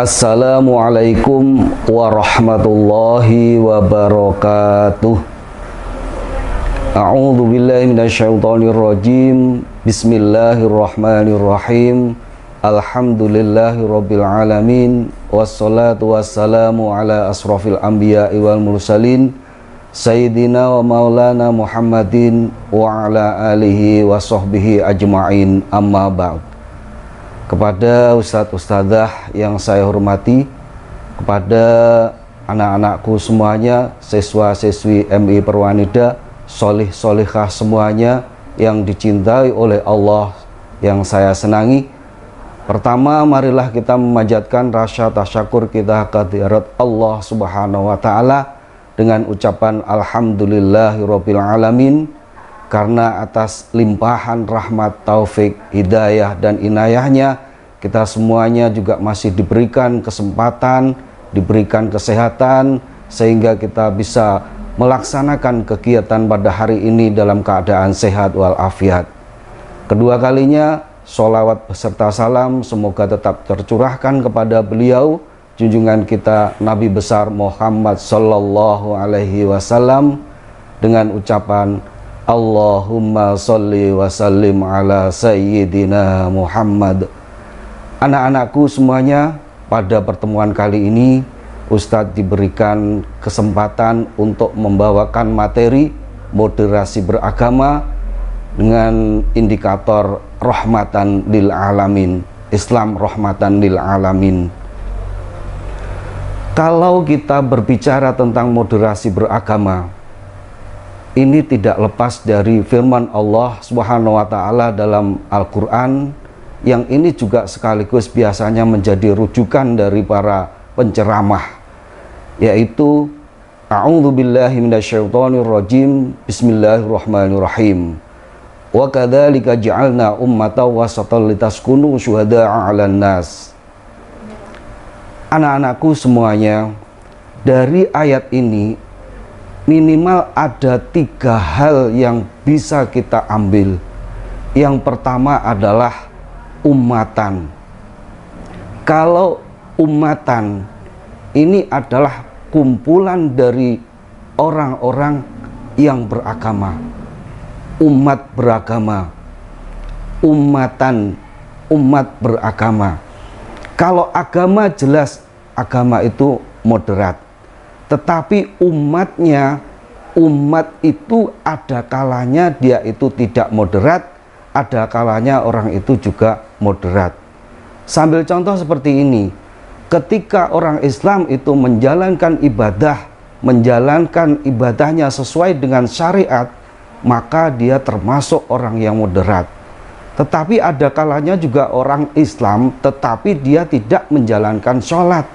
Assalamualaikum warahmatullahi wabarakatuh. A'udzu billahi minasyaitonir rajim. Bismillahirrahmanirrahim. Alhamdulillahirabbil alamin. Wassalatu wassalamu ala asrofil anbiya'i wal mursalin Sayyidina wa maulana Muhammadin wa ala alihi wa sahbihi ajma'in, amma ba'd. Kepada ustadz-ustadzah yang saya hormati, kepada anak-anakku semuanya, siswa-siswi MI Perwanida, solih-solihah semuanya yang dicintai oleh Allah, yang saya senangi. Pertama, marilah kita memanjatkan rasa tasyakur kita kehadirat Allah Subhanahu wa Ta'ala dengan ucapan Alhamdulillahirabbil alamin, karena atas limpahan rahmat, taufik, hidayah dan inayahnya kita semuanya juga masih diberikan kesempatan, diberikan kesehatan, sehingga kita bisa melaksanakan kegiatan pada hari ini dalam keadaan sehat walafiat. Kedua kalinya, sholawat beserta salam semoga tetap tercurahkan kepada beliau, junjungan kita Nabi besar Muhammad Sallallahu Alaihi Wasallam, dengan ucapan Allahumma sholli wa sallim ala Sayyidina Muhammad. Anak-anakku semuanya, pada pertemuan kali ini Ustadz diberikan kesempatan untuk membawakan materi moderasi beragama dengan indikator rahmatan lil alamin, Islam rahmatan lil alamin. Kalau kita berbicara tentang moderasi beragama, ini tidak lepas dari firman Allah Subhanahu wa Ta'ala dalam Al-Quran, yang ini juga sekaligus biasanya menjadi rujukan dari para penceramah, yaitu A'udzu billahi minasyaitonir rajim. Bismillahirrahmanirrahim. Wa kadzalika ja'alna ummatan wasatan litaskunu syuhada'a 'alan nas. Anak-anakku semuanya, dari ayat ini minimal ada 3 hal yang bisa kita ambil. Yang pertama adalah ummatan. Kalau ummatan ini adalah kumpulan dari orang-orang yang beragama, umat beragama, ummatan, umat beragama. Kalau agama, jelas agama itu moderat. Tetapi umatnya, umat itu ada kalanya dia itu tidak moderat, ada kalanya orang itu juga moderat. Sambil contoh seperti ini, ketika orang Islam itu menjalankan ibadahnya sesuai dengan syariat, maka dia termasuk orang yang moderat. Tetapi ada kalanya juga orang Islam tetapi dia tidak menjalankan sholat,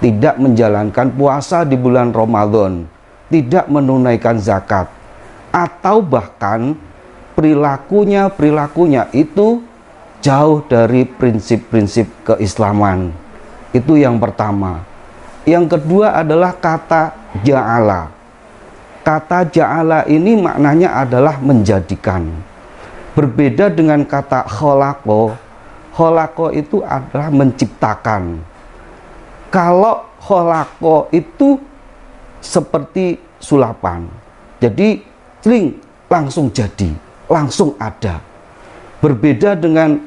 tidak menjalankan puasa di bulan Ramadan, tidak menunaikan zakat, atau bahkan perilakunya itu jauh dari prinsip-prinsip keislaman. Itu yang pertama. Yang kedua adalah kata ja'ala. Kata ja'ala ini maknanya adalah menjadikan. Berbeda dengan kata kholaqo. Kholaqo itu adalah menciptakan. Kalau kholaqo itu seperti sulapan, jadi cling, langsung jadi, langsung ada. Berbeda dengan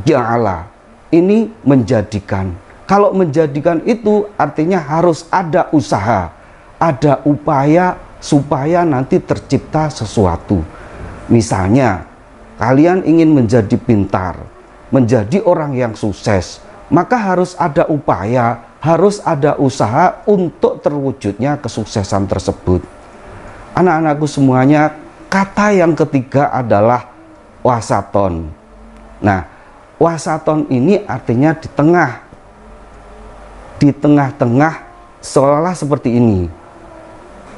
ja'ala, ini menjadikan. Kalau menjadikan itu artinya harus ada usaha, ada upaya supaya nanti tercipta sesuatu. Misalnya kalian ingin menjadi pintar, menjadi orang yang sukses, maka harus ada upaya, harus ada usaha untuk terwujudnya kesuksesan tersebut. Anak-anakku semuanya, kata yang ketiga adalah wasaton. Nah, wasaton ini artinya di tengah. Di tengah-tengah, seolah-olah seperti ini.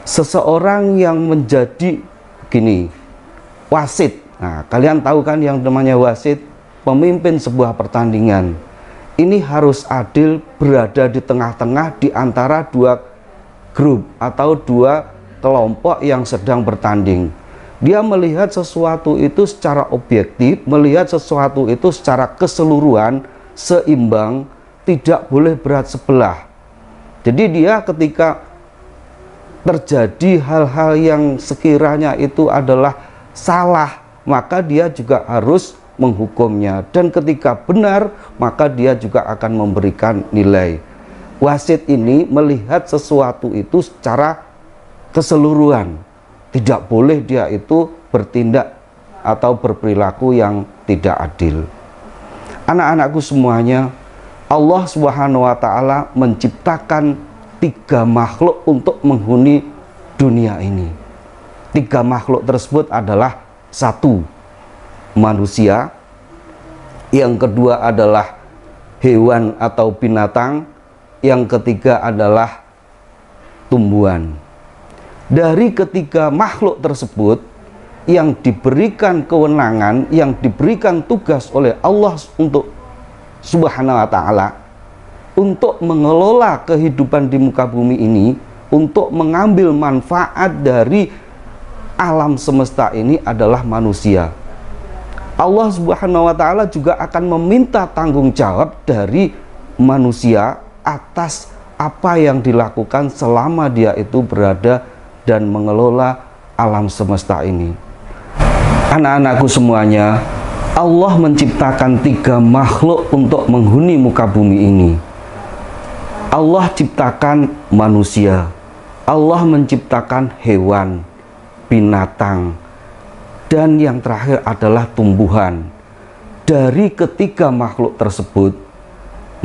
Seseorang yang menjadi gini, wasit. Nah, kalian tahu kan yang namanya wasit, pemimpin sebuah pertandingan. Ini harus adil, berada di tengah-tengah di antara 2 grup atau 2 kelompok yang sedang bertanding. Dia melihat sesuatu itu secara objektif, melihat sesuatu itu secara keseluruhan, seimbang, tidak boleh berat sebelah. Jadi dia ketika terjadi hal-hal yang sekiranya itu adalah salah, maka dia juga harus menghukumnya, dan ketika benar maka dia juga akan memberikan nilai. Wasit ini melihat sesuatu itu secara keseluruhan, tidak boleh dia itu bertindak atau berperilaku yang tidak adil. Anak-anakku semuanya, Allah Subhanahu wa Ta'ala menciptakan 3 makhluk untuk menghuni dunia ini. 3 makhluk tersebut adalah: 1, manusia, yang kedua adalah hewan atau binatang, yang ketiga adalah tumbuhan. Dari ketiga makhluk tersebut, yang diberikan kewenangan, yang diberikan tugas oleh Allah untuk Subhanahu wa Ta'ala untuk mengelola kehidupan di muka bumi ini, untuk mengambil manfaat dari alam semesta ini adalah manusia. Allah Subhanahu wa Ta'ala juga akan meminta tanggung jawab dari manusia atas apa yang dilakukan selama dia itu berada dan mengelola alam semesta ini. Anak-anakku semuanya, Allah menciptakan 3 makhluk untuk menghuni muka bumi ini. Allah ciptakan manusia, Allah menciptakan hewan, binatang, dan yang terakhir adalah tumbuhan. Dari ketiga makhluk tersebut,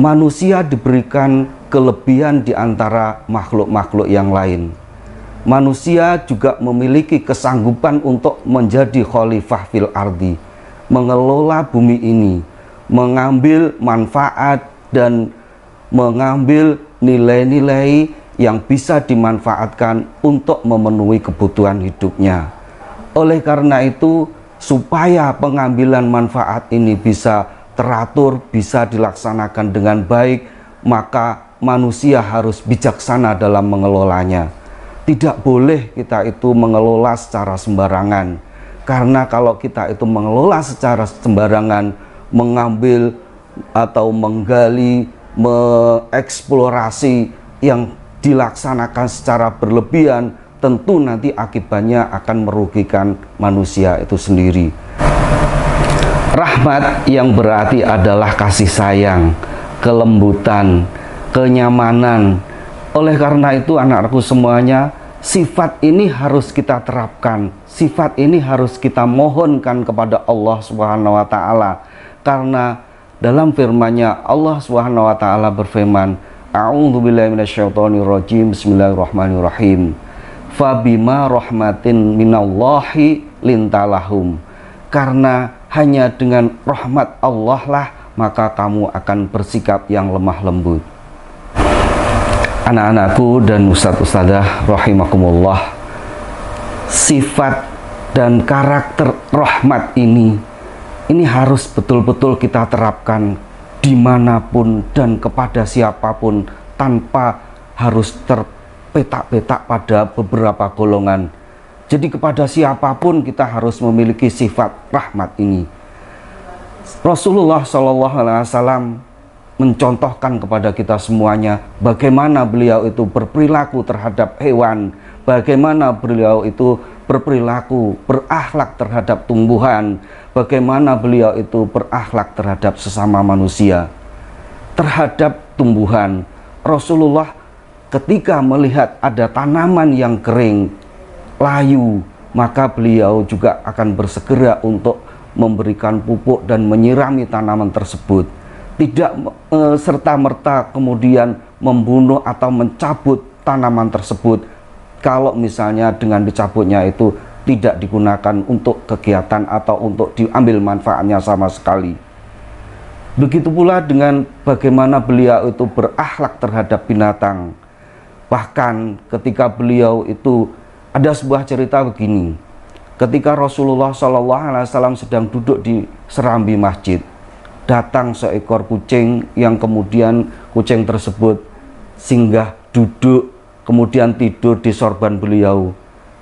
manusia diberikan kelebihan di antara makhluk-makhluk yang lain. Manusia juga memiliki kesanggupan untuk menjadi khalifah fil ardi, mengelola bumi ini, mengambil manfaat dan mengambil nilai-nilai yang bisa dimanfaatkan untuk memenuhi kebutuhan hidupnya. Oleh karena itu, supaya pengambilan manfaat ini bisa teratur, bisa dilaksanakan dengan baik, maka manusia harus bijaksana dalam mengelolanya. Tidak boleh kita itu mengelola secara sembarangan, karena kalau kita itu mengelola secara sembarangan, mengambil atau menggali, mengeksplorasi yang dilaksanakan secara berlebihan, tentu nanti akibatnya akan merugikan manusia itu sendiri. Rahmat yang berarti adalah kasih sayang, kelembutan, kenyamanan. Oleh karena itu, anak-anakku semuanya, sifat ini harus kita terapkan, sifat ini harus kita mohonkan kepada Allah Subhanahu wa Ta'ala. Karena dalam firman-Nya Allah Subhanahu wa Ta'ala berfirman, A'udzubillahi minasyaitonirrajim, bismillahirrahmanirrahim. Fabima rahmatin minallahi lintalahum. Karena hanya dengan rahmat Allah lah maka kamu akan bersikap yang lemah lembut. Anak-anakku dan ustadz-ustadzah rahimakumullah, sifat dan karakter rahmat ini harus betul-betul kita terapkan dimanapun dan kepada siapapun, tanpa harus terpetak-petak pada beberapa golongan. Jadi kepada siapapun kita harus memiliki sifat rahmat ini. Rasulullah SAW mencontohkan kepada kita semuanya bagaimana beliau itu berperilaku terhadap hewan, bagaimana beliau itu berperilaku, berakhlak terhadap tumbuhan, bagaimana beliau itu berakhlak terhadap sesama manusia. Terhadap tumbuhan, Rasulullah ketika melihat ada tanaman yang kering, layu, maka beliau juga akan bersegera untuk memberikan pupuk dan menyirami tanaman tersebut. Tidak serta-merta kemudian membunuh atau mencabut tanaman tersebut kalau misalnya dengan dicabutnya itu tidak digunakan untuk kegiatan atau untuk diambil manfaatnya sama sekali. Begitu pula dengan bagaimana beliau itu berakhlak terhadap binatang. Bahkan ketika beliau itu, ada sebuah cerita begini. Ketika Rasulullah SAW sedang duduk di serambi masjid, datang seekor kucing yang kemudian kucing tersebut singgah duduk, kemudian tidur di sorban beliau.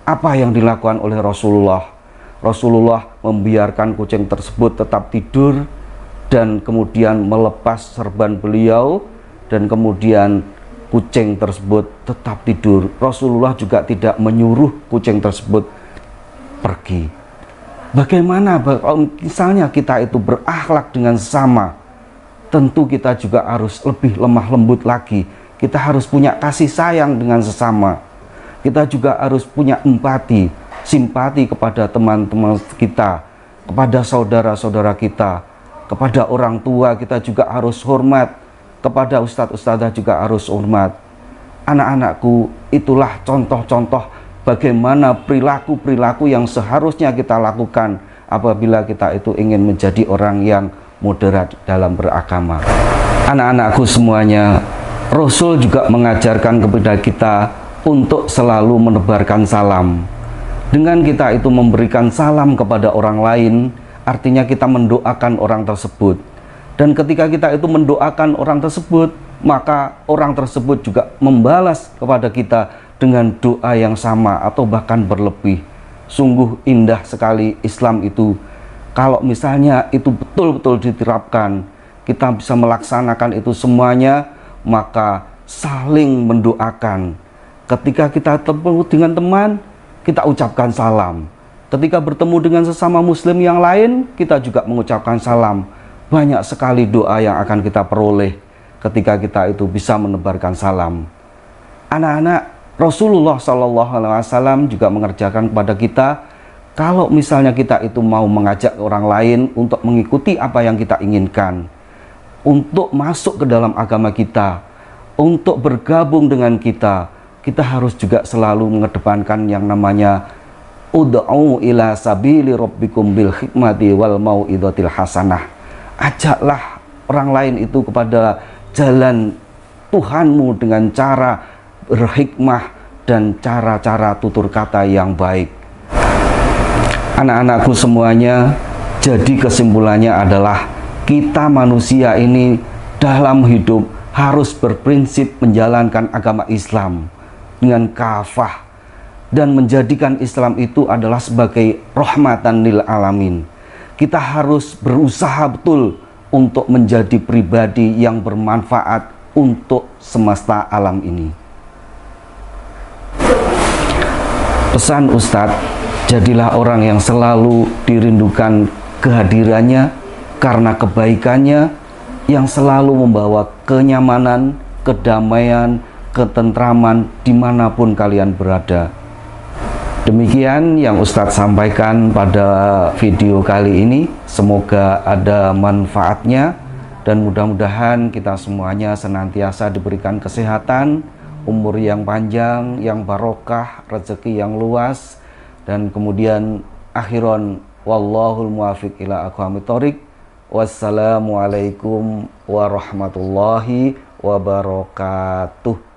Apa yang dilakukan oleh Rasulullah? Rasulullah membiarkan kucing tersebut tetap tidur dan kemudian melepas sorban beliau dan kemudian kucing tersebut tetap tidur. Rasulullah juga tidak menyuruh kucing tersebut pergi. Bagaimana kalau misalnya kita itu berakhlak dengan sesama? Tentu kita juga harus lebih lemah lembut lagi. Kita harus punya kasih sayang dengan sesama. Kita juga harus punya empati, simpati kepada teman-teman kita, kepada saudara-saudara kita, kepada orang tua kita juga harus hormat, kepada ustadz-ustadzah juga harus hormat. Anak-anakku, itulah contoh-contoh bagaimana perilaku-perilaku yang seharusnya kita lakukan apabila kita itu ingin menjadi orang yang moderat dalam beragama. Anak-anakku semuanya, Rasul juga mengajarkan kepada kita untuk selalu menebarkan salam. Dengan kita itu memberikan salam kepada orang lain, artinya kita mendoakan orang tersebut. Dan ketika kita itu mendoakan orang tersebut, maka orang tersebut juga membalas kepada kita dengan doa yang sama atau bahkan berlebih. Sungguh indah sekali Islam itu. Kalau misalnya itu betul-betul diterapkan, kita bisa melaksanakan itu semuanya, maka saling mendoakan. Ketika kita bertemu dengan teman, kita ucapkan salam. Ketika bertemu dengan sesama muslim yang lain, kita juga mengucapkan salam. Banyak sekali doa yang akan kita peroleh ketika kita itu bisa menebarkan salam. Anak-anak, Rasulullah SAW juga mengerjakan kepada kita, kalau misalnya kita itu mau mengajak orang lain untuk mengikuti apa yang kita inginkan, untuk masuk ke dalam agama kita, untuk bergabung dengan kita, kita harus juga selalu mengedepankan yang namanya ud'u ila sabili rabbikum bil hikmati wal mau'izatil hasanah. Ajaklah orang lain itu kepada jalan Tuhanmu dengan cara berhikmah dan cara-cara tutur kata yang baik. Anak-anakku semuanya, jadi kesimpulannya adalah kita manusia ini dalam hidup harus berprinsip menjalankan agama Islam dengan kafah dan menjadikan Islam itu adalah sebagai rahmatan lil alamin. Kita harus berusaha betul untuk menjadi pribadi yang bermanfaat untuk semesta alam ini. Pesan Ustadz, jadilah orang yang selalu dirindukan kehadirannya karena kebaikannya yang selalu membawa kenyamanan, kedamaian, ketentraman dimanapun kalian berada. Demikian yang Ustadz sampaikan pada video kali ini. Semoga ada manfaatnya dan mudah-mudahan kita semuanya senantiasa diberikan kesehatan, umur yang panjang, yang barokah, rezeki yang luas, dan kemudian akhiron wallahul muwafiq ila aqwamit thoriq. Wassalamualaikum warahmatullahi wabarakatuh.